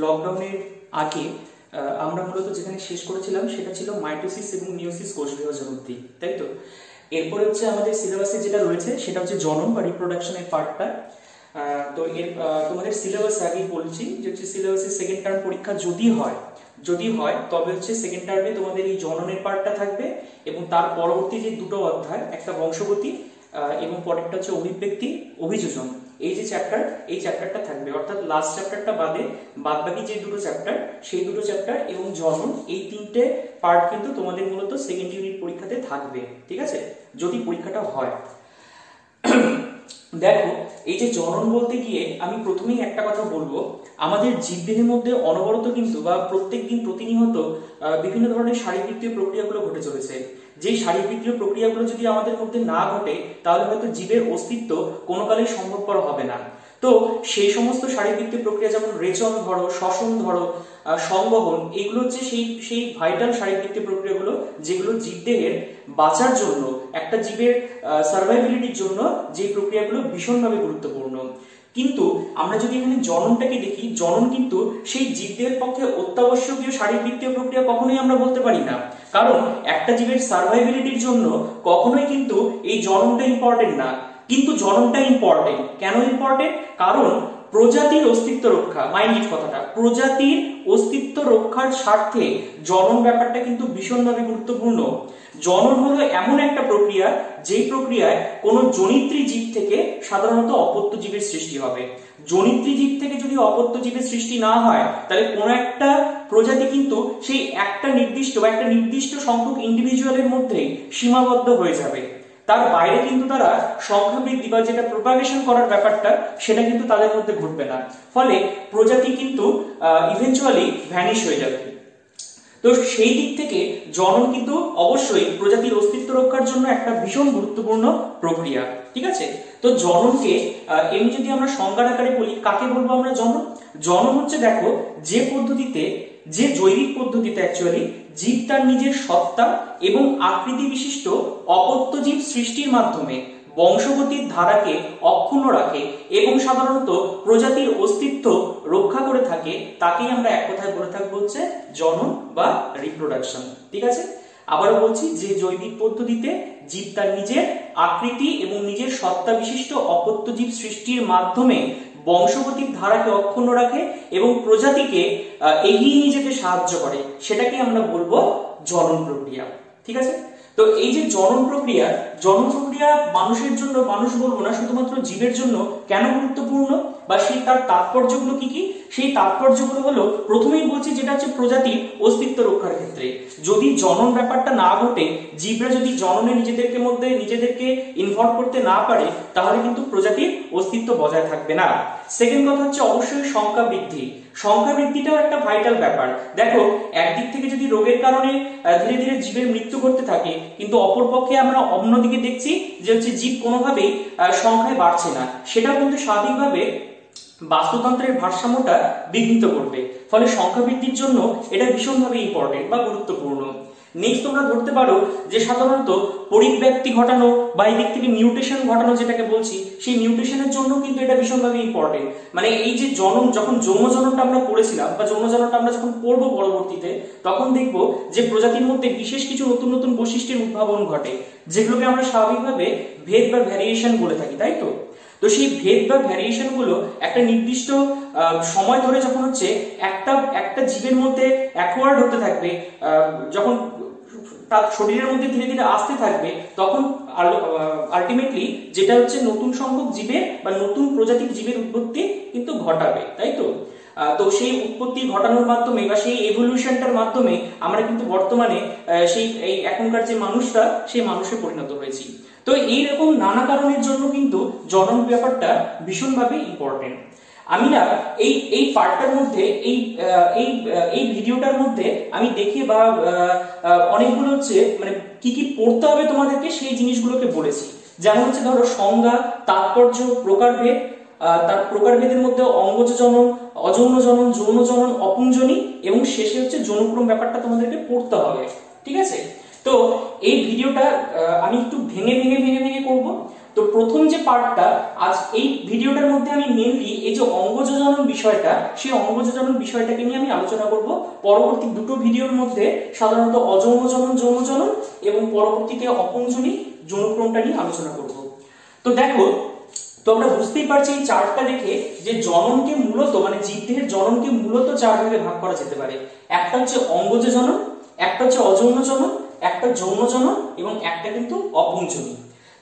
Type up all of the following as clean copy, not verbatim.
লকডাউনের আগে আমরা মূলত যেখানে শেষ করেছিলাম সেটা ছিল মাইটোসিস এবং মিওসিস কোষ বিভাজন অবধি, তাই তো। এরপরে হচ্ছে আমাদের সিলেবাসে যেটা রয়েছে সেটা হচ্ছে জনন বা রিপ্রোডাকশনের পার্টটা। তো এর তোমাদের সিলেবাস আগেই বলছি যে হচ্ছে সিলেবাসে সেকেন্ড টার্ম পরীক্ষা যদি হয় তবে হচ্ছে সেকেন্ড টার্মে তোমাদের এই জননের পার্টটা থাকবে এবং তার পরবর্তী যে দুটো অধ্যায়, একটা বংশগতি এবং পরেরটা হচ্ছে অভিব্যক্তি অভিযোজন, এই যে চ্যাপ্টার, এই চ্যাপ্টারটা থাকবে। অর্থাৎ লাস্ট চ্যাপ্টারটা বাদ বাকি যে দুটো চ্যাপ্টার, সেই দুটো চ্যাপ্টার এবং জনন, এই তিনটে পার্ট কিন্তু তোমাদের মূলত সেকেন্ড ইউনিট পরীক্ষাতে থাকবে, ঠিক আছে, যদি পরীক্ষাটা হয়। দেখো, এই যে জনন বলতে গিয়ে আমি প্রথমেই একটা কথা বলবো, আমাদের জীবদেহের মধ্যে অনবরত কিন্তু বা প্রত্যেকদিন প্রতিনিয়ত বিভিন্ন ধরনের শারীরবৃত্তীয় প্রক্রিয়াগুলো ঘটে চলেছে। যেই শারীরবৃত্তীয় প্রক্রিয়াগুলো যদি আমাদের মধ্যে না ঘটে তাহলে হয়তো জীবের অস্তিত্ব কোনো কালেই সম্ভবপর হবে না। তো সেই সমস্ত শারীরবৃত্তীয় প্রক্রিয়া যেমন রেচন ধরো, শ্বসন ধরো, সংবহন, এগুলো হচ্ছে সেই ভাইটাল শারীরবৃত্তীয় প্রক্রিয়াগুলো যেগুলো জীবদেহের বাঁচার জন্য, একটা জীবের সার্ভাইভিলিটির জন্য যে প্রক্রিয়াগুলো ভীষণভাবে গুরুত্বপূর্ণ। কিন্তু আমরা যদি এখানে জননটাকে দেখি, জনন কিন্তু সেই জীবদেহের পক্ষে অত্যাবশ্যকীয় শারীরবৃত্তীয় প্রক্রিয়া কখনোই আমরা বলতে পারি না। কারণ একটা জীবের সার্ভাইভিলিটির জন্য কখনোই কিন্তু এই জননটা ইম্পর্টেন্ট না, কিন্তু জননটা ইম্পর্টেন্ট। কেন ইম্পর্টেন্ট? কারণ প্রজাতির অস্তিত্ব রক্ষা, মাইন্ড ইট কথাটা, প্রজাতির অস্তিত্ব রক্ষার স্বার্থে জনন ব্যাপারটা কিন্তু ভীষণভাবে গুরুত্বপূর্ণ। জনন হলো এমন একটা প্রক্রিয়া যেই প্রক্রিয়ায় কোনো জনিত্রী জীব থেকে সাধারণত অপত্য জীবের সৃষ্টি হবে। জনিত্রী জীব থেকে যদি অপত্য জীবের সৃষ্টি না হয় তাহলে কোনো একটা প্রজাতি কিন্তু সেই একটা নির্দিষ্ট সংখ্যক ইন্ডিভিজুয়ালের মধ্যেই সীমাবদ্ধ হয়ে যাবে। তার বাইরে কিন্তু তারা সংখ্যা বৃদ্ধি বা যেটা প্রপাগেশন করার ব্যাপারটা সেটা কিন্তু তাদের মধ্যে ঘটবে না। ফলে প্রজাতি কিন্তু ইভেন্চুয়ালি ভ্যানিশ হয়ে যাবে। তো সেই দিক থেকে জনন কিন্তু অবশ্যই প্রজাতির অস্তিত্ব রক্ষার জন্য একটা ভীষণ গুরুত্বপূর্ণ প্রক্রিয়া, ঠিক আছে। তো জননকে এমনি যদি আমরা সংজ্ঞার আকারে বলি, কাকে বলবো আমরা জনন? জনন হচ্ছে, দেখো, যে জৈবিক পদ্ধতিতে অ্যাকচুয়ালি জীব তার নিজের সত্তা এবং আকৃতি বিশিষ্ট অপত্য জীব সৃষ্টির মাধ্যমে বংশগতির ধারাকে অক্ষুণ্ণ রাখে এবং সাধারণত প্রজাতির অস্তিত্ব রক্ষা করে থাকে, তাকেই আমরা এক কথায় বলে থাকবো হচ্ছে জনন বা রিপ্রোডাকশন, ঠিক আছে। আবারও বলছি, যে জৈবিক পদ্ধতিতে জীব তার নিজের আকৃতি এবং নিজের সত্তা বিশিষ্ট অপত্য জীব সৃষ্টির মাধ্যমে বংশগতির ধারাকে অক্ষুণ্ণ রাখে এবং প্রজাতিকে এগিয়ে নিয়ে যেতে সাহায্য করে, সেটাকে আমরা বলবো জনন প্রক্রিয়া, ঠিক আছে। তো এই যে জনন প্রক্রিয়া মানুষের জন্য, মানুষ বলবো না, শুধুমাত্র জীবের জন্য কেন গুরুত্বপূর্ণ বা তার তাৎপর্যগুলো কি কি? সেই তাৎপর্যগুলো হলো, প্রথমেই বলছি, যেটা হচ্ছে প্রজাতির অস্তিত্ব রক্ষার ক্ষেত্রে যদি জনন ব্যাপারটা না ঘটে, জীবরা যদি জননে নিজেদেরকে ইনভলভ করতে না পারে, তাহলে কিন্তু প্রজাতির অস্তিত্ব বজায় থাকবে না। সেকেন্ড কথা হচ্ছে অবশ্যই সংখ্যা বৃদ্ধিটাও একটা ভাইটাল ব্যাপার। দেখো, একদিক থেকে যদি রোগের কারণে ধীরে ধীরে জীবের মৃত্যু ঘটতে থাকে, কিন্তু অপরপক্ষে আমরা অন্যদিকে দেখছি যে হচ্ছে জীব কোনোভাবেই সংখ্যায় বাড়ছে না, সেটাও কিন্তু স্বাভাবিকভাবে বাস্তুতন্ত্রের ভারসাম্যটা বিঘ্নিত করবে। ফলে সংখ্যা বৃদ্ধির জন্য এটা ভীষণভাবে ইম্পর্টেন্ট বা গুরুত্বপূর্ণ। নেক্সট তোমরা ধরতে পারো যে সাধারণত পরিব্যক্তি ঘটানো বা এই দিক থেকে মিউটেশন ঘটানো যেটাকে বলছি, সেই মিউটেশনের জন্য কিন্তু এটা ভীষণভাবে ইম্পর্টেন্ট। মানে এই যে যখন যৌন জননটা আমরা পড়েছিলাম বা যৌন জননটা আমরা যখন পড়বো পরবর্তীতে, তখন দেখবো যে প্রজাতির মধ্যে বিশেষ কিছু নতুন নতুন বৈশিষ্ট্যের উদ্ভাবন ঘটে, যেগুলোকে আমরা স্বাভাবিকভাবে ভেদ বা ভ্যারিয়েশন বলে থাকি, তাই তো। তো সেই ভেদ বা ভ্যারিয়েশন গুলো একটা নির্দিষ্ট সময় ধরে যখন হচ্ছে একটা জীবের মধ্যে অ্যাকোয়ার্ড হতে থাকবে, যখন তার শরীরের মধ্যে ধীরে ধীরে আসতে থাকবে, তখন আলটিমেটলি যেটা হচ্ছে নতুন সংখ্যক জীবের বা নতুন প্রজাতির জীবের উৎপত্তি কিন্তু ঘটাবে, তাই তো। তো সেই উৎপত্তি ঘটানোর মাধ্যমে বা সেই এভলিউশনটার মাধ্যমে আমরা কিন্তু বর্তমানে এই এখনকার যে মানুষটা, সেই মানুষে পরিণত হয়েছি। তো এইরকম নানা কারণের জন্য কিন্তু জনন ব্যাপারটা ভীষণভাবে ইম্পর্টেন্ট। আমি না এই পার্টটার মধ্যে, এই ভিডিওটার মধ্যে আমি দেখি বা অনেকগুলো হচ্ছে মানে কি কি পড়তে হবে তোমাদেরকে সেই জিনিসগুলোকে বলেছি। যেমন হচ্ছে ধরো সংজ্ঞা, তাৎপর্য, প্রকারভেদ, তার প্রকারভেদের মধ্যে অঙ্গজ জনন, অযৌন জনন, যৌন জনন, অপুঞ্জনী এবং শেষে হচ্ছে যৌনক্রম ব্যাপারটা তোমাদেরকে পড়তে হবে, ঠিক আছে। তো এই ভিডিওটা আমি একটু ভেঙে করব। তো প্রথম যে পার্টটা আজ এই ভিডিওটার মধ্যে আমি মেনলি এই যে অঙ্গজ জনন বিষয়টা, সেই অঙ্গজ জনন বিষয়টাকে নিয়ে আমি আলোচনা করব। পরবর্তী দুটো ভিডিওর মধ্যে সাধারণত অযৌন জনন, যৌন জনন এবং পরবর্তীতে অপুংজনী যৌনক্রমটা নিয়ে আলোচনা করব। তো দেখো, তো আমরা বুঝতেই পারছি এই চার্টটা দেখে যে জননকে মূলত মানে জীবদেহের জননকে মূলত চার ভাগে ভাগ করা যেতে পারে। একটা হচ্ছে অঙ্গজ জনন, একটা হচ্ছে অযৌন জনন, একটা যৌন জনন এবং একটা কিন্তু অপুংজনী।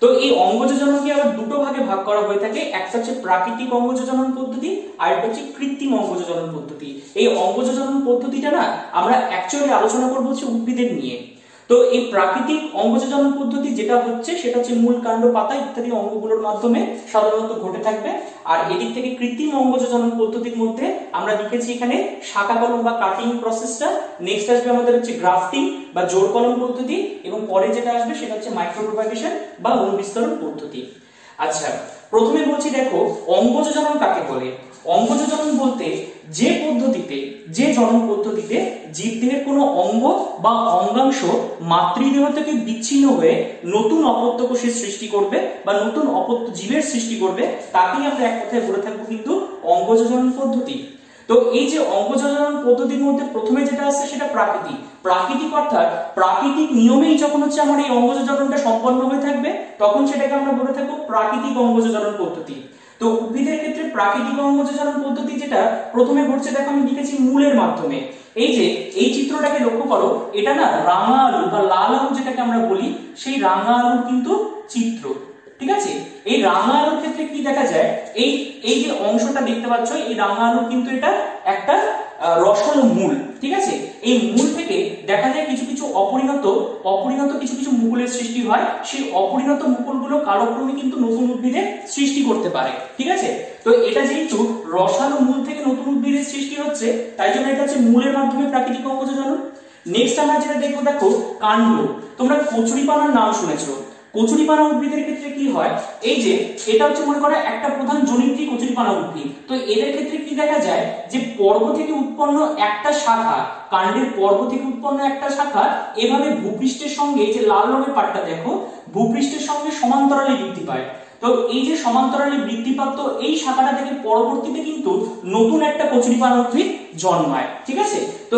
তো এই অঙ্গজ জননকে আবার দুটো ভাগে ভাগ করা হয়ে থাকে, একটা হচ্ছে প্রাকৃতিক অঙ্গজ জনন পদ্ধতি আর একটা হচ্ছে কৃত্রিম অঙ্গজ জনন পদ্ধতি। এই অঙ্গজ জনন পদ্ধতিটা না আমরা অ্যাকচুয়ালি আলোচনা করবো হচ্ছে উদ্ভিদের নিয়ে। তো এই প্রাকৃতিক অঙ্গজ জনন পদ্ধতি যেটা হচ্ছে সেটা হচ্ছে মূল, কাণ্ড, পাতা ইত্যাদি অঙ্গগুলোর মাধ্যমে সাধারণত ঘটে থাকবে। আর এদিক থেকে কৃত্রিম অঙ্গজ জনন পদ্ধতির মধ্যে আমরা লিখেছি এখানে শাখা কলম বা কাটিং প্রসেসটা, নেক্সট আসবে আমাদের হচ্ছে গ্রাফটিং বা জোড় কলম পদ্ধতি এবং পরে যেটা আসবে সেটা হচ্ছে মাইক্রোপ্রোপাগেশন বা অনুবিস্তরণ পদ্ধতি। আচ্ছা, প্রথমে বলছি দেখো অঙ্গজ জনন কাকে বলে। অঙ্গজ জনন বলতে যে পদ্ধতিতে, যে জনন পদ্ধতিতে জীবদেহের কোনো অঙ্গ বা অঙ্গাংশ মাতৃদেহ থেকে বিচ্ছিন্ন হয়ে নতুন অপত্য কোষের সৃষ্টি করবে বা নতুন অপত্য জীবের সৃষ্টি করবে, তাকেই আমরা এক কথায় বলে থাকবো কিন্তু অঙ্গজ জনন পদ্ধতি। তো এই যে অঙ্গজ জনন পদ্ধতির মধ্যে প্রথমে যেটা আসছে সেটা প্রাকৃতিক। প্রাকৃতিক অর্থাৎ প্রাকৃতিক নিয়মেই যখন হচ্ছে আমার এই অঙ্গজ জননটা সম্পন্ন হয়ে থাকবে তখন সেটাকে আমরা বলে থাকবো প্রাকৃতিক অঙ্গজ জনন পদ্ধতি। তো উদ্ভিদের ক্ষেত্রে প্রাকৃতিক অঙ্গজ জনন পদ্ধতি যেটা প্রথমে ঘটছে দেখো আমি লিখেছি মূলের মাধ্যমে। এই যে এই চিত্রটাকে লক্ষ্য করো, এটা না রাঙা আলু বা লাল আলু যেটাকে আমরা বলি, সেই রাঙা আলুর কিন্তু চিত্র, ঠিক আছে। এই রাঙা আলুর ক্ষেত্রে কি দেখা যায়, এই এই যে অংশটা দেখতে পাচ্ছ, এই রাঙা আলু কিন্তু এটা একটা রসালো মূল, ঠিক আছে। এই মূল থেকে দেখা যায় কিছু কিছু অপরিণত কিছু কিছু মুকুলের সৃষ্টি হয়। সেই অপরিণত মুকুলগুলো কালক্রমে কিন্তু নতুন উদ্ভিদের সৃষ্টি করতে পারে, ঠিক আছে। তো এটা যেহেতু রসালো মূল থেকে নতুন উদ্ভিদের সৃষ্টি হচ্ছে, তাই জন্য এটা হচ্ছে মূলের মাধ্যমে প্রাকৃতিক অঙ্গজ জনন। নেক্সট আমরা যেটা দেখবো দেখো কাণ্ড। তোমরা কচুরিপানার নাম শুনেছো। কচুরিপানা উদ্ভিদের ক্ষেত্রে কি হয়, এই যে এটা হচ্ছে মনে করো একটা প্রধান জনিত্রী কচুরিপানা উদ্ভিদ। তো এদের ক্ষেত্রে কি দেখা যায় যে পর্ব থেকে উৎপন্ন একটা শাখা, কাণ্ডের পর্ব থেকে উৎপন্ন একটা শাখা এভাবে ভূপৃষ্ঠের সঙ্গে, এই যে লাল রঙের পাটটা দেখো, ভূপৃষ্ঠের সঙ্গে সমান্তরালে বৃদ্ধি পায়। তো এই যে সমান্তরালে বৃদ্ধিপ্রাপ্ত এই শাখাটা থেকে পরবর্তীতে কিন্তু নতুন একটা কচুরিপানা উদ্ভিদ জন্মায়, ঠিক আছে। তো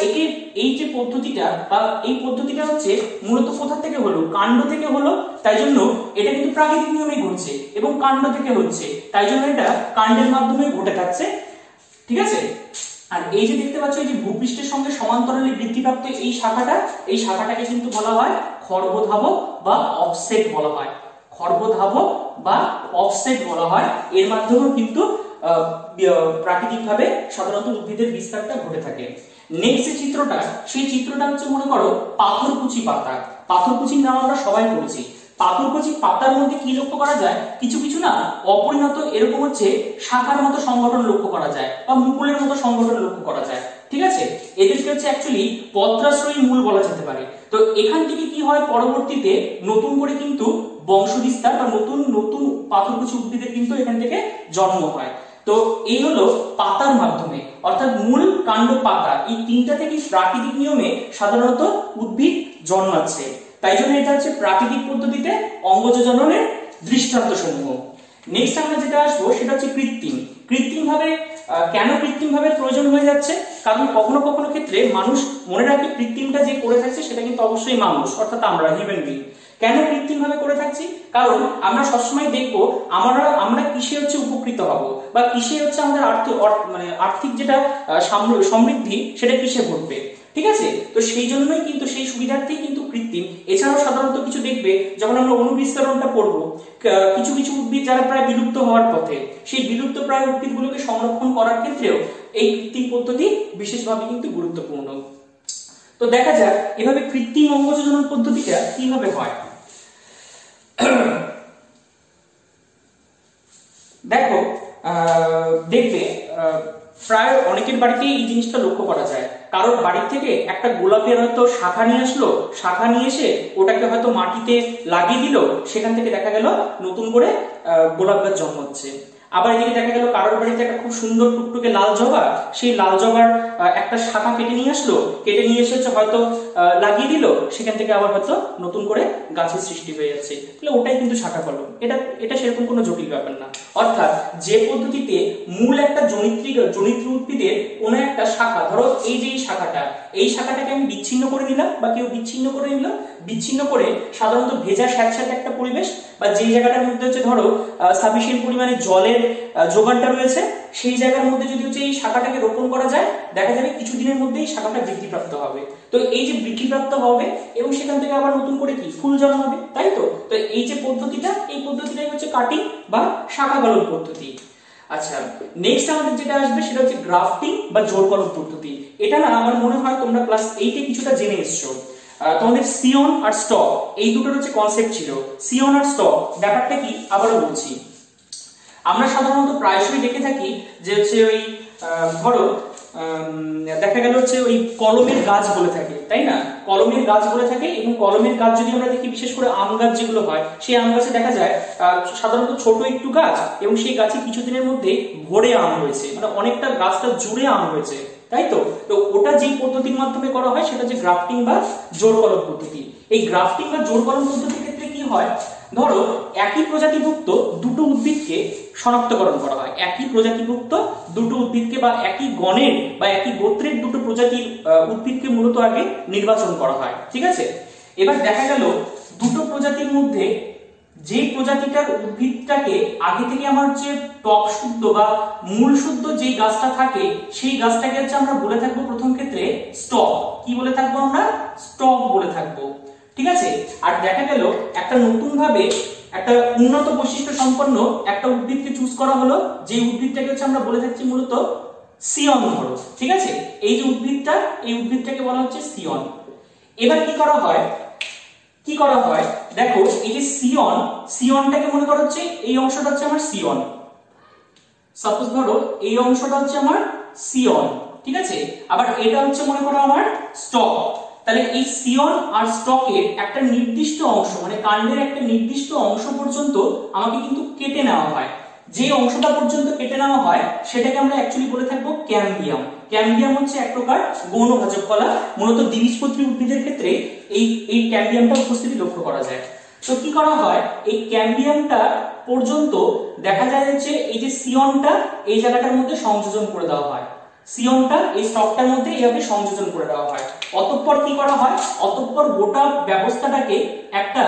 একে এই যে পদ্ধতিটা বা এই পদ্ধতিটা হচ্ছে মূলত কোথা থেকে হলো, কাণ্ড থেকে হলো, তাই জন্য এটা কিন্তু প্রাকৃতিক নিয়মে ঘটছে এবং কাণ্ড থেকে হচ্ছে, তাই জন্য এটা কাণ্ডের মাধ্যমে ঘটে থাকছে, ঠিক আছে। আর এই যে দেখতে পাচ্ছ এই যে ভূপৃষ্ঠের সঙ্গে সমান্তরালে বৃদ্ধিপ্রাপ্ত এই শাখাটাকে কিন্তু বলা হয় খর্বধাবক বা অফসেট বলা হয়। খর্বধাবক বা অফসেট বলা হয়। এর মাধ্যমেও কিন্তু প্রাকৃতিকভাবে সাধারণত উদ্ভিদের বিস্তারটা ঘটে থাকে। নেক্সট যে চিত্রটা, সেই চিত্রটা হচ্ছে মনে করো পাথরকুচি পাতা। পাথরকুচির নাম আমরা সবাই পড়েছি। পাথরকুচি পাতার মধ্যে কি লক্ষ্য করা যায়, কিছু কিছু না অপরিণত এরকম হচ্ছে শাখার মতো সংগঠন লক্ষ্য করা যায় বা মুকুলের মতো সংগঠন লক্ষ্য করা যায়, ঠিক আছে। এদেরকে হচ্ছে অ্যাকচুয়ালি পত্রাশ্রয়ী মূল বলা যেতে পারে। তো এখান থেকে কি হয়, পরবর্তীতে নতুন করে কিন্তু বংশ বিস্তার বা নতুন নতুন পাথরকুচি উদ্ভিদের কিন্তু এখান থেকে জন্ম হয়। তো এই হলো পাতার মাধ্যমে, অর্থাৎ মূল, কাণ্ড, পাতা, এই তিনটা থেকে প্রাকৃতিক নিয়মে সাধারণত উদ্ভিদ জন্মাচ্ছে। তাই জন্য এটা হচ্ছে প্রাকৃতিক পদ্ধতিতে অঙ্গজ জননের দৃষ্টান্ত সমূহ। নেক্সট আমরা যেটা আসবো সেটা হচ্ছে কৃত্রিম। কৃত্রিম ভাবে কেন কৃত্রিম ভাবে প্রয়োজন হয়ে যাচ্ছে, কারণ কখনো কখনো ক্ষেত্রে মানুষ, মনে রাখবে কৃত্রিমটা যে করে থাকছে সেটা কিন্তু অবশ্যই মানুষ, অর্থাৎ আমরা হিউম্যান বিং। কেন কৃত্রিম ভাবে করে থাকছি, কারণ আমরা সবসময় দেখবো আমরা কিসে হচ্ছে উপকৃত হব বা কিসে হচ্ছে আমাদের আর্থিক যেটা সমৃদ্ধি সেটা কিসে ঘটবে, ঠিক আছে। তো সেই জন্যই কিন্তু সেই সুবিধার্থেই কিন্তু কৃত্রিম। এছাড়াও সাধারণত কিছু দেখবে যখন আমরা অনুবিস্তরণটা পড়বো, কিছু কিছু উদ্ভিদ যারা প্রায় বিলুপ্ত হওয়ার পথে, সেই বিলুপ্ত প্রায় উদ্ভিদগুলোকে সংরক্ষণ করার ক্ষেত্রেও এই কৃত্রিম পদ্ধতি বিশেষভাবে কিন্তু গুরুত্বপূর্ণ। তো দেখা যাক এভাবে কৃত্রিম অঙ্গজ জনন পদ্ধতিটা কিভাবে হয়। দেখো দেখবে প্রায় অনেকের বাড়িতেই এই জিনিসটা লক্ষ্য করা যায়। কারোর বাড়ি থেকে একটা গোলাপের হয়তো শাখা নিয়ে আসলো, শাখা নিয়ে এসে ওটাকে হয়তো মাটিতে লাগিয়ে দিল, সেখান থেকে দেখা গেল নতুন করে গোলাপ গাছ জন্মাচ্ছে। আবার এদিকে দেখা গেল কারোর বাড়িতে একটা খুব সুন্দর টুকটুকে লাল জবা, সেই লাল জবার একটা শাখা কেটে নিয়ে আসলো, কেটে নিয়ে এসে হয়তো লাগিয়ে দিল, সেখান থেকে আবার হয়তো নতুন করে গাছের সৃষ্টি হয়ে যাচ্ছে, তাহলে ওটাই কিন্তু শাখা ফলন। এটা এটা সেরকম কোনো জটিল ব্যাপার না। অর্থাৎ যে পদ্ধতিতে মূল একটা জনিত্রী উদ্ভিদের কোনো একটা শাখা, ধরো এই যে এই শাখাটাকে আমি বিচ্ছিন্ন করে নিলাম বা কেউ বিচ্ছিন্ন করে নিল, বিচ্ছিন্ন করে সাধারণত ভেজা স্যাঁতস্যাঁতে একটা পরিবেশ বা যেই জায়গাটার মধ্যে হচ্ছে ধরো সাফিসিয়েন্ট পরিমাণে জলের যোগানটা রয়েছে, সেই জায়গার মধ্যে যদি হচ্ছে এই শাখাটাকে রোপণ করা যায়, দেখা যাবে কিছুদিনের মধ্যেই শাখাটা বৃদ্ধিপ্রাপ্ত হবে। তো এই যে বৃদ্ধিপ্রাপ্ত হবে এবং সেখান থেকে আবার নতুন করে কি ফুল জন্মাবে, তাই তো। তো এই যে পদ্ধতিটা, এই পদ্ধতিটাই হচ্ছে কাটিং বা শাখা কলম পদ্ধতি। আচ্ছা, নেক্সট আমাদের যেটা আসবে সেটা হচ্ছে গ্রাফটিং বা জোড় কলম পদ্ধতি। এটা না আমার মনে হয় তোমরা ক্লাস 8 এ কিছুটা জেনে এসছো। তোমাদের সিয়ন আর স্টক এই দুটোর হচ্ছে কনসেপ্ট ছিল। সিয়ন আর স্টক ব্যাপারটা কি আবারও বলছি। আমরা সাধারণত প্রায়শই দেখে থাকি যে হচ্ছে ওই ধরো দেখা গেল হচ্ছে ওই কলমের গাছ বলে থাকে, তাই না? কলমের গাছ বলে থাকে, এবং কলমের গাছ যদি আমরা দেখি, বিশেষ করে আম গাছ যেগুলো হয়, সেই আম গাছে দেখা যায় সাধারণত ছোট একটু গাছ, এবং সেই গাছে কিছুদিনের মধ্যে ভরে আম হয়েছে, মানে অনেকটা গাছটা জুড়ে আম হয়েছে, তাই তো। তো ওটা যে পদ্ধতির মাধ্যমে করা হয় সেটা হচ্ছে গ্রাফটিং বা জোড় কলম পদ্ধতি। এই গ্রাফটিং বা জোড় কলম পদ্ধতির ক্ষেত্রে কি হয়, ধরো একই প্রজাতিভুক্ত দুটো উদ্ভিদকে শনাক্তকরণ করা হয়, একই প্রজাতিভুক্ত দুটো উদ্ভিদকে বা একই গণের বা একই গোত্রের দুটো প্রজাতির উদ্ভিদকে মূলত আগে নির্বাচন করা হয়, ঠিক আছে। এবার দেখা গেল দুটো প্রজাতির মধ্যে যে প্রজাতিটার উদ্ভিদটাকে আগে থেকে আমার যে টক শুদ্ধ বা মূল শুদ্ধ যেই গাছটা থাকে, সেই গাছটাকে হচ্ছে আমরা বলে থাকবো প্রথম ক্ষেত্রে স্টক। কি বলে থাকবো আমরা? স্টক বলে থাকবো, ঠিক আছে। আর দেখা গেল একটা নতুন ভাবে একটা উন্নত বৈশিষ্ট্য সম্পন্ন একটা উদ্ভিদকে চুজ করা হলো, যে উদ্ভিদটাকে হচ্ছে আমরা বলে থাকছি মূলত সিয়ন, ধরো, ঠিক আছে। এই যে উদ্ভিদটা, এই উদ্ভিদটাকে বলা হচ্ছে সিয়ন। এবার কি করা হয় দেখো, এই যে সিয়নটাকে মনে করা হচ্ছে এই অংশটা হচ্ছে আমার সিয়ন, সাপোজ ধরো এই অংশটা হচ্ছে আমার সিয়ন, ঠিক আছে। আবার এটা হচ্ছে মনে করো আমার স্টক। তাহলে এই সিয়ন আর স্টকের একটা নির্দিষ্ট অংশ, মানে কাণ্ডের একটা নির্দিষ্ট অংশ পর্যন্ত আমাকে কিন্তু কেটে নেওয়া হয়। যে অংশটা পর্যন্ত কেটে নেওয়া হয় সেটাকে আমরা অ্যাকচুয়ালি বলে থাকবো ক্যাম্বিয়াম। ক্যাম্বিয়াম হচ্ছে এক প্রকার গৌণভাজক কলা, মূলত দ্বিবীজপত্রী উদ্ভিদের ক্ষেত্রে এই ক্যাম্বিয়ামটা উপস্থিতি লক্ষ্য করা যায়। তো কি করা হয়, এই ক্যাম্বিয়ামটা পর্যন্ত দেখা যায় হচ্ছে এই যে সিয়নটা এই জায়গাটার মধ্যে সংযোজন করে দেওয়া হয়, সিয়নটা এই স্টকটার মধ্যে এইভাবে সংযোজন করে দেওয়া হয়। অতঃপর কি করা হয়, অতঃপর গোটা ব্যবস্থাটাকে একটা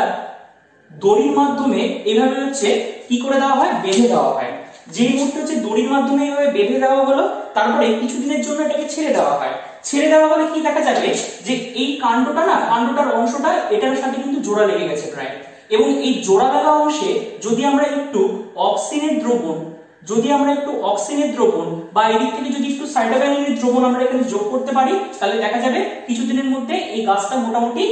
দড়ির মাধ্যমে এইভাবে হচ্ছে কি করে দেওয়া হয়, বেঁধে দেওয়া হয়। যেই মুহূর্তে হচ্ছে দড়ির মাধ্যমে এইভাবে বেঁধে দেওয়া হলো, তারপরে কিছুদিনের জন্য এটাকে ছেড়ে দেওয়া হয়। ছেড়ে দেওয়া হলে কি দেখা যাবে যে এই কাণ্ডটা না, কাণ্ডটার অংশটা এটার সাথে কিন্তু জোড়া লেগে গেছে প্রায়, এবং এই জোড়া লাগা অংশে যদি আমরা একটু অক্সিনের দ্রবণ বা এদিক থেকে যদি একটু সাইটোকাইনিনের দ্রবণ আমরা এখানে যোগ করতে পারি, তাহলে দেখা যাবে কিছুদিনের মধ্যে এই গাছটা মোটামুটি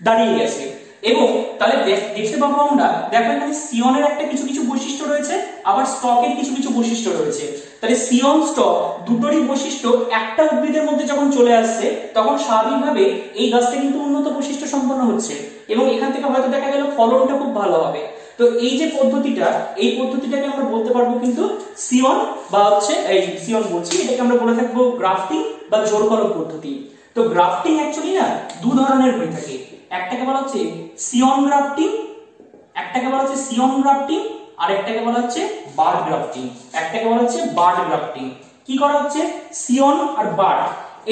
দাঁড়িয়ে গেছে। এবং তাহলে দেখতে পাবো আমরা, দেখো এখানে সিয়নের একটা কিছু কিছু বৈশিষ্ট্য রয়েছে, আবার স্টকের কিছু কিছু বৈশিষ্ট্য রয়েছে। তাহলে সিয়ন স্টক দুটোরই বৈশিষ্ট্য একটা উদ্ভিদের মধ্যে যখন চলে আসছে, তখন স্বাভাবিকভাবে এই গাছটা কিন্তু উন্নত বৈশিষ্ট্য সম্পন্ন হচ্ছে, এবং এখান থেকে হয়তো দেখা গেল ফলনটা খুব ভালো হবে। তো এই যে পদ্ধতিটা, এই পদ্ধতিটাকে আমরা বলতে পারবো কিন্তু সিয়ন, বা হচ্ছে এই সিয়ন বলছি, এটাকে আমরা বলে থাকবো গ্রাফটিং বা জোড় কলম পদ্ধতি। তো গ্রাফটিং অ্যাকচুয়ালি না দু ধরনের হয়ে থাকে, একটাকে বলা হচ্ছে সিয়ন গ্রাফটিং, আর একটাকে বলা হচ্ছে বার্ড গ্রাফটিং। কি করা হচ্ছে, সিয়ন আর বার্ড,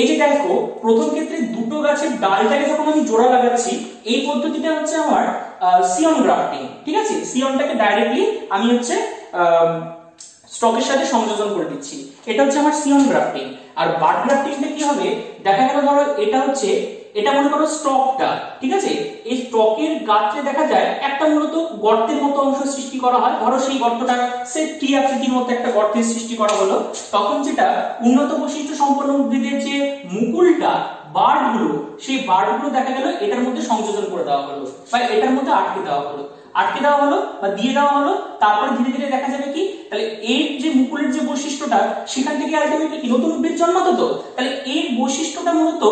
এই যে দেখো প্রথম ক্ষেত্রে দুটো গাছের ডালটাকে যখন আমি জোড়া লাগাচ্ছি, এই পদ্ধতিটা হচ্ছে আমার সিয়ন গ্রাফটিং, ঠিক আছে। সিয়নটাকে ডাইরেক্টলি আমি হচ্ছে স্টকের সাথে সংযোজন করে দিচ্ছি, এটা হচ্ছে আমার সিয়ন গ্রাফটিং। আর বার্ড গ্রাফটিংটা কি হবে, দেখা গেল ধরো এটা মনে করো স্টকটা, ঠিক আছে। এই স্টকের গাত্রে দেখা যায় একটা মূলত গর্তের মতো অংশ সৃষ্টি করা হয়, ধরো সেই গর্তটা সে টি আকৃতির মতো একটা গর্তের সৃষ্টি করা হলো, তখন যেটা উন্নত বৈশিষ্ট্য সম্পন্ন উদ্ভিদের যে মুকুলটা, সেই বার্ডগুলো দেখা গেল এটার মধ্যে সংযোজন করে দেওয়া হলো, বা এটার মধ্যে আটকে দেওয়া হলো বা দিয়ে দেওয়া হলো। তারপরে ধীরে ধীরে দেখা যাবে কি, তাহলে এর যে মুকুলের যে বৈশিষ্ট্যটা, সেখান থেকে আলটিমেটলি কি নতুন উদ্ভিদ জন্মাতো। তো তাহলে এর বৈশিষ্ট্যটা মূলত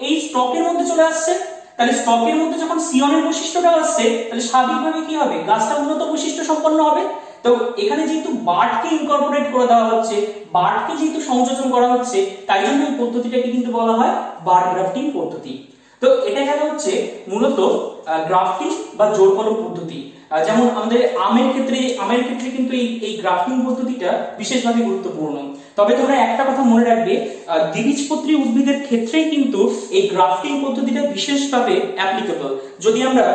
এই স্টকের মধ্যে চলে আসছে। তাহলে স্টকের মধ্যে যখন সিয়নের বৈশিষ্ট্যটা আসছে, তাহলে স্বাভাবিকভাবে কি হবে, গাছটা উন্নত বৈশিষ্ট্য সম্পন্ন হবে। তো এখানে যেহেতু বার্ডকে ইনকর্পোরেট করে দেওয়া হচ্ছে, বার্ডকে যেহেতু সংযোজন করা হচ্ছে, তাই জন্য এই পদ্ধতিটাকে কিন্তু বলা হয় বার্ড গ্রাফটিং পদ্ধতি। তো এটা গেল হচ্ছে মূলত গ্রাফটিং বা জোড় কলম পদ্ধতি। যেমন আমাদের আমের ক্ষেত্রে কিন্তু এই গ্রাফটিং পদ্ধতিটা বিশেষভাবে গুরুত্বপূর্ণ। তবে তোমরা একটা কথা মনে রাখবে, দ্বিবীজপত্রী উদ্ভিদের ক্ষেত্রেই কিন্তু এই গ্রাফটিং পদ্ধতিটা বিশেষভাবে অ্যাপ্লিকেবল। যদি আমরা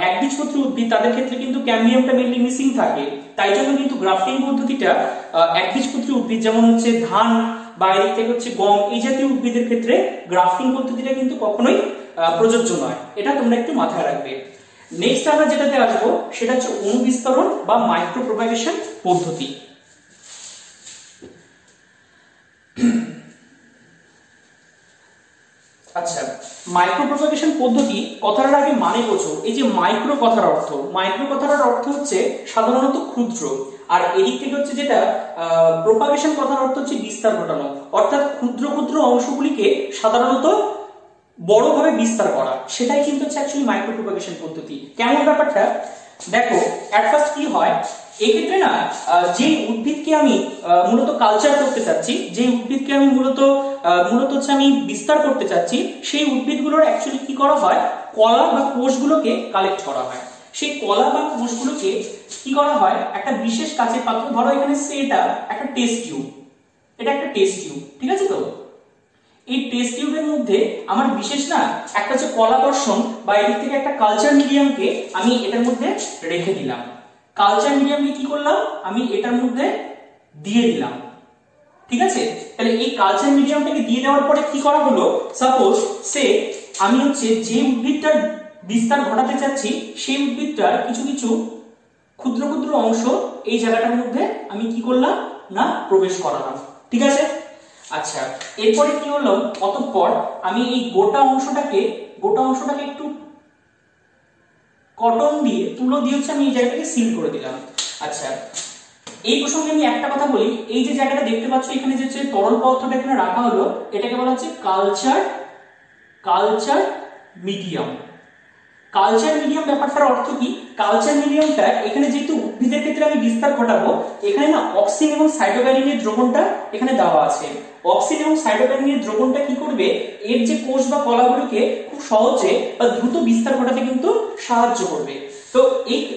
একবীজপত্রী উদ্ভিদ, তাদের ক্ষেত্রে কিন্তু ক্যাম্বিয়ামটা মেইনলি মিসিং থাকে, তাই জন্য কিন্তু গ্রাফটিং পদ্ধতিটা একবীজপত্রী উদ্ভিদ যেমন হচ্ছে ধান বা এর থেকে হচ্ছে গম, এই জাতীয় উদ্ভিদের ক্ষেত্রে গ্রাফটিং পদ্ধতিটা কিন্তু কখনোই প্রযোজ্য নয়। এটা তোমরা একটু মাথায় রাখবে। নেক্সট আমরা যেটাতে আসবো সেটা হচ্ছে অণুবিস্তরণ বা মাইক্রো প্রোপাগেশন পদ্ধতি। আচ্ছা, মাইক্রো প্রোপাগেশন পদ্ধতি কথাটার আগে মানে বোঝো। এই যে মাইক্রো কথার অর্থ হচ্ছে সাধারণত ক্ষুদ্র, আর এদিক থেকে হচ্ছে যেটা প্রোপাগেশন কথার অর্থ হচ্ছে বিস্তার ঘটানো, অর্থাৎ ক্ষুদ্র ক্ষুদ্র অংশগুলিকে সাধারণত বড়ভাবে বিস্তার করা, সেটাই কিন্তু হচ্ছে অ্যাকচুয়ালি মাইক্রো প্রোপাগেশন পদ্ধতি। কেমন ব্যাপারটা দেখো, এট ফার্স্ট কি হয় এক্ষেত্রে না, যে উদ্ভিদকে আমি মূলত কালচার করতে চাচ্ছি, যে উদ্ভিদকে আমি মূলত হচ্ছে আমি বিস্তার করতে চাচ্ছি, সেই উদ্ভিদগুলোর অ্যাকচুয়ালি কি করা হয়, কলা বা কোষগুলোকে কালেক্ট করা হয়। সেই কলা বা কোষগুলোকে কি করা হয়, একটা বিশেষ কাচের পাত্র, ধরো এখানে এটা একটা টেস্ট টিউব, ঠিক আছে? তো এই টেস্ট টিউবের মধ্যে আমার বিশেষ না একটা হচ্ছে কলাকর্ষণ বা এদিক থেকে একটা কালচার মিডিয়ামকে আমি এটার মধ্যে রেখে দিলাম। কালচার মিডিয়ামকে কি করলাম, আমি এটার মধ্যে দিয়ে দিলাম, ঠিক আছে? তাহলে এই কালচার মিডিয়ামটাকে দিয়ে দেওয়ার পরে কি করা হলো, সাপোজ আমি হচ্ছে যে উদ্ভিদটার বিস্তার ঘটাতে চাচ্ছি, সেই উদ্ভিদটার কিছু কিছু ক্ষুদ্র ক্ষুদ্র অংশ এই জায়গাটার মধ্যে আমি কি করলাম না প্রবেশ করালাম, ঠিক আছে? আচ্ছা, এরপরে কি হলো, অতঃপর আমি এই গোটা অংশটাকে একটু কটন দিয়ে তুলো দিয়ে হচ্ছে আমি এই জায়গাটাকে সিল করে দিলাম। আচ্ছা, এই প্রসঙ্গে আমি একটা কথা বলি, এই যে জায়গাটা দেখতে পাচ্ছ এখানে যে তরল পদার্থটা এখানে রাখা হলো, এটাকে বলা হচ্ছে কালচার মিডিয়াম। কালচার মিডিয়াম ব্যাপারটার অর্থ কি, কালচার মিডিয়ামটা এখানে যেহেতু উদ্ভিদের ক্ষেত্রে আমি বিস্তার ঘটাবো, এখানে না অক্সিন এবং সাইটোকাইনিনের দ্রবণটা এখানে দেওয়া আছে। অক্সিন এবং সাইটোকাইনিনের দ্রবণটা কি করবে, এর যে কোষ বা কলাগুলোকে খুব সহজে বা দ্রুত বিস্তার ঘটাতে কিন্তু সাহায্য করবে। তো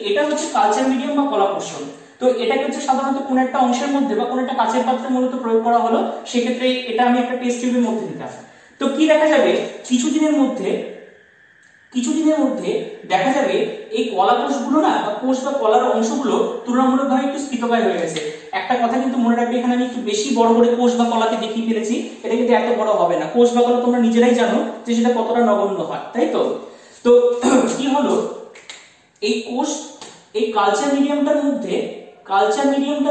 এটা হচ্ছে কালচার মিডিয়াম বা কলাকোষণ। তো এটাকে হচ্ছে সাধারণত কোন একটা অংশের মধ্যে বা কোন একটা কাচের পাত্রের মূলত প্রয়োগ করা হলো, সেক্ষেত্রে এটা আমি একটা টেস্ট টিউবের মধ্যে দিলাম। তো কি দেখা যাবে, কিছুদিনের মধ্যে দেখা যাবে এই কলা কোষগুলো না, বা কোষ বা কলার অংশগুলো তুলনামূলকভাবে একটু স্থিতকায় হয়ে গেছে। একটা কথা কিন্তু মনে রাখবে, এখানে আমি একটু বেশি বড় করে কোষ বা কলাকে দেখিয়ে ফেলেছি, এটা কিন্তু এত বড় হবে না। কোষ বা কলা তোমরা নিজেরাই জানো যে সেটা কতটা নগণ্য হয়, তাই তো? তো কি হলো, এই কালচার মিডিয়ামটার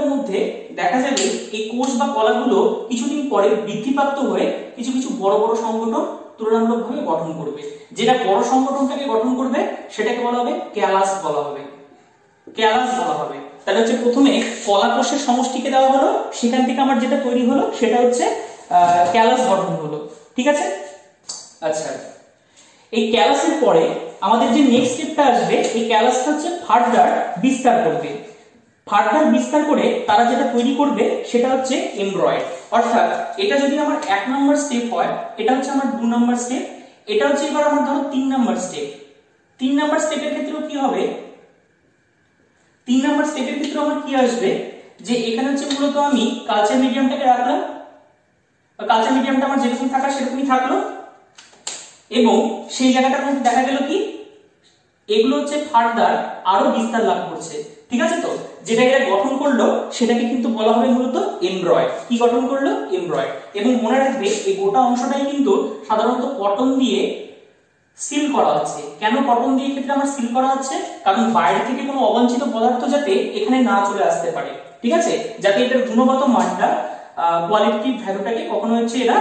মধ্যে দেখা যাবে এই কোষ বা কলাগুলো কিছুদিন পরে বৃদ্ধিপ্রাপ্ত হয়ে কিছু কিছু বড় বড় সংগঠন তুলনামূলকভাবে গঠন করবে। যেটা বড় সংগঠনটাকে গঠন করবে সেটাকে বলা হবে ক্যালাস বলা হবে। তাহলে হচ্ছে প্রথমে কলা কোষের সমষ্টিকে দেওয়া হলো, সেখান থেকে আমার যেটা তৈরি হলো সেটা হচ্ছে ক্যালাস গঠন হলো, ঠিক আছে? আচ্ছা, এই ক্যালাসের পরে আমাদের যে নেক্সট স্টেপটা আসবে, এই ক্যালাসটা হচ্ছে ফার্দার বিস্তার করে তারা যেটা তৈরি করবে সেটা হচ্ছে এমব্রয়েড। অর্থাৎ এটা যদি আমার 1 নম্বর স্টেপ হয়, এটা হচ্ছে আমার 2 নম্বর স্টেপ, এটা হচ্ছে এবার আমার ধরো 3 নম্বর স্টেপ। 3 নম্বর স্টেপের ক্ষেত্রেও কি হবে, 3 নম্বর স্টেপের ক্ষেত্রে আমার কি আসবে, যে এখানে হচ্ছে মূলত আমি কালচার মিডিয়ামটাকে রাখলাম, বা কালচার মিডিয়ামটা আমার যেরকম থাকা সেরকমই থাকলো, এবং সেই জায়গাটার মধ্যে দেখা গেল কি এগুলো হচ্ছে ফার্দার আরো বিস্তার লাভ করছে, ঠিক আছে? তো যেটা এটা গঠন করলো সেটাকে কিন্তু বলা হবে মূলত এমব্রয়েড। কি গঠন করলো? এমব্রয়েড। এবং মনে রাখবে এই গোটা অংশটাই কিন্তু সাধারণত কটন দিয়ে সিল করা হচ্ছে। কেন কটন দিয়ে ক্ষেত্রে আমার সিল করা হচ্ছে? কারণ বাইরে থেকে কোনো অবাঞ্ছিত পদার্থ যাতে এখানে না চলে আসতে পারে, ঠিক আছে? যাতে এটার গুণগত মানটা, কোয়ালিটেটিভ ভ্যালুটাকে কখনো হচ্ছে এরা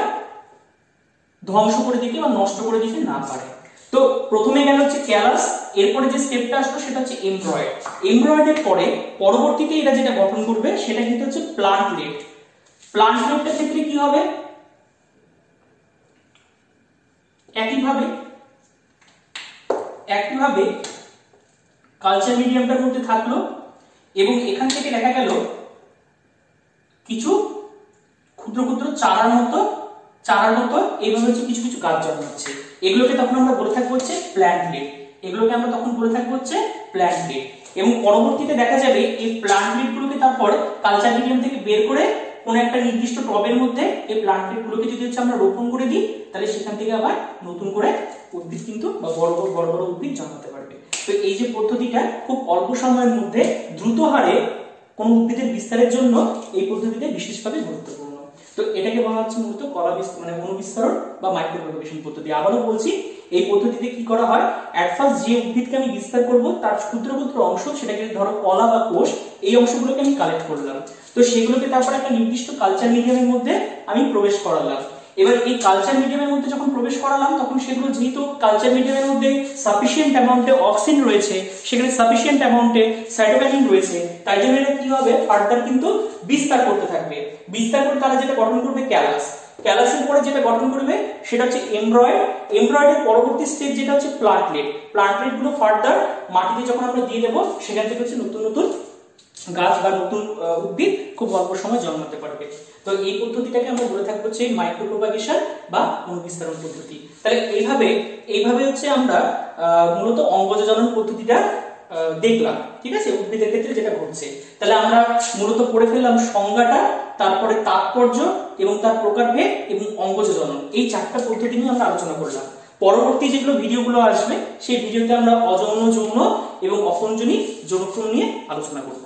ধ্বংস করে দিতে বা নষ্ট করে দিতে না পারে। তো প্রথমে গেল হচ্ছে ক্যালাস, এরপরে যে স্টেপটা আসলো সেটা হচ্ছে এমব্রয়েড। এমব্রয়েডের পরে পরবর্তীতে এরা যেটা গঠন করবে সেটা কিন্তু হচ্ছে প্লান্টলেট। প্লান্টলেটের ক্ষেত্রে কি হবে, একইভাবে কালচার মিডিয়ামটার মধ্যে থাকলো, এবং এখান থেকে দেখা গেল কিছু ক্ষুদ্র ক্ষুদ্র চারার মতো এইভাবে হচ্ছে কিছু কিছু গাছ জন্মাচ্ছে। এগুলোকে তখন আমরা বলে থাকবো হচ্ছে প্ল্যান্টলেট। এগুলোকে আমরা তখন বলে থাকবো হচ্ছে প্ল্যান্টলেট। এবং পরবর্তীতে দেখা যাবে এই প্ল্যান্টলেট গুলোকে তারপর কালচার মিডিয়াম থেকে বের করে কোন একটা নির্দিষ্ট টবের মধ্যে এই প্ল্যান্টলেট গুলোকে যদি হচ্ছে আমরা রোপণ করে দিই, তাহলে সেখান থেকে আবার নতুন করে উদ্ভিদ কিন্তু বা বড় বড় উদ্ভিদ জন্মাতে পারবে। তো এই যে পদ্ধতিটা খুব অল্প সময়ের মধ্যে দ্রুত হারে কোন উদ্ভিদের বিস্তারের জন্য এই পদ্ধতিটা বিশেষভাবে গুরুত্বপূর্ণ। তো এটাকে বলা হচ্ছে মূলত অনুবিস্তারণ বা মাইক্রোপ্রোপাগেশন পদ্ধতি। আবারও বলছি, এই পদ্ধতিতে কি করা হয়, এট ফার্স্ট যে উদ্ভিদকে আমি বিস্তার করব তার ক্ষুদ্র ক্ষুদ্র অংশ, সেটাকে ধরো কলা বা কোষ, এই অংশগুলোকে আমি কালেক্ট করলাম। তো সেগুলোকে তারপর একটা নির্দিষ্ট কালচার মিডিয়ামের মধ্যে আমি প্রবেশ করালাম। এবার এই কালচার মিডিয়ামের মধ্যে যখন প্রবেশ করালাম, তখন সেগুলো যেহেতু কালচার মিডিয়ামের মধ্যে সাফিসিয়েন্ট অ্যামাউন্টে অক্সিজেন রয়েছে, সেখানে সাফিসিয়েন্ট অ্যামাউন্টে সাইটোকাইনিন রয়েছে, তাই জন্য এটা কি হবে, ফার্দার কিন্তু বিস্তার করতে থাকবে। বিস্তার করে তারা যেটা গঠন করবে ক্যালাস, ক্যালাসের পরে যেটা গঠন করবে সেটা হচ্ছে এমব্রয়েড। এমব্রয়েডের পরবর্তী স্টেজ যেটা হচ্ছে প্লান্টলেট। প্লান্টলেট গুলো ফার্দার মাটিতে যখন আমরা দিয়ে দেবো, সেখান থেকে হচ্ছে নতুন নতুন গাছ বা নতুন উদ্ভিদ খুব অল্প সময় জন্মাতে পারবে। তো এই পদ্ধতিটাকে আমরা বলে থাকবো হচ্ছে মাইক্রোপ্রোপাগেশন বা অনুবিস্তারণ পদ্ধতি। তাহলে এইভাবে হচ্ছে আমরা মূলত অঙ্গজনন পদ্ধতিটা দেখলাম, ঠিক আছে, উদ্ভিদের ক্ষেত্রে যেটা ঘটছে। তাহলে আমরা মূলত পড়ে ফেললাম সংজ্ঞাটা, তারপরে তাৎপর্য এবং তার প্রকারভেদ এবং অঙ্গজনন, এই চারটা পদ্ধতি নিয়ে আমরা আলোচনা করলাম। পরবর্তী যেগুলো ভিডিওগুলো আসবে, সেই ভিডিওতে আমরা অযৌন, যৌন এবং অপঞ্জনী যৌনক্রম নিয়ে আলোচনা করব।